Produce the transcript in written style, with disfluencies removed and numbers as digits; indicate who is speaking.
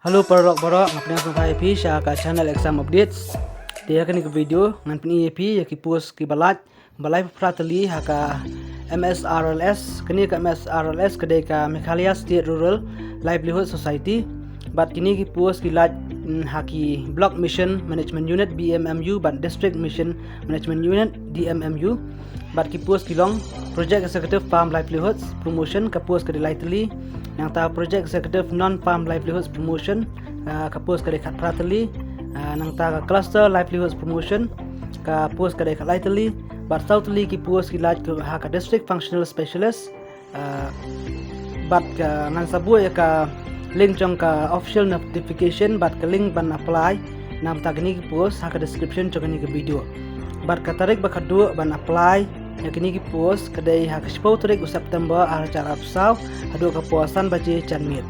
Speaker 1: Halo borok-borok, ngapnya sampai IP ka channel exam updates. Dia kan ke video ngan pni IP ya ki post ki balai prateli ka MSRLS kini ka MSRLS kedai ka Meghalaya State Rural Livelihood Society. Bat kini ki post ki haki Block Mission Management Unit DMMU bat District Mission Management Unit DMMU. Bat ki post ki long Project Executive Farm Livelihoods Promotion ka post ke Laitkam yang ta Project Executive Non-Farm Livelihoods Promotion ka post ke Prateli nang ta Cluster Livelihoods Promotion ka post ke Laitkam bat Southly ki post ki laj ke ha ka District Functional Specialist bat ka ngan sabu ya ka link jong ka official notification bat ka link ban apply nam ta gini ki post ha ka description jong ni ke video bat ka tarik ba kadu ban apply ya kini ki post kedai ha ka 10 tarik September ar cara apsau adu kepuasan baje canmit.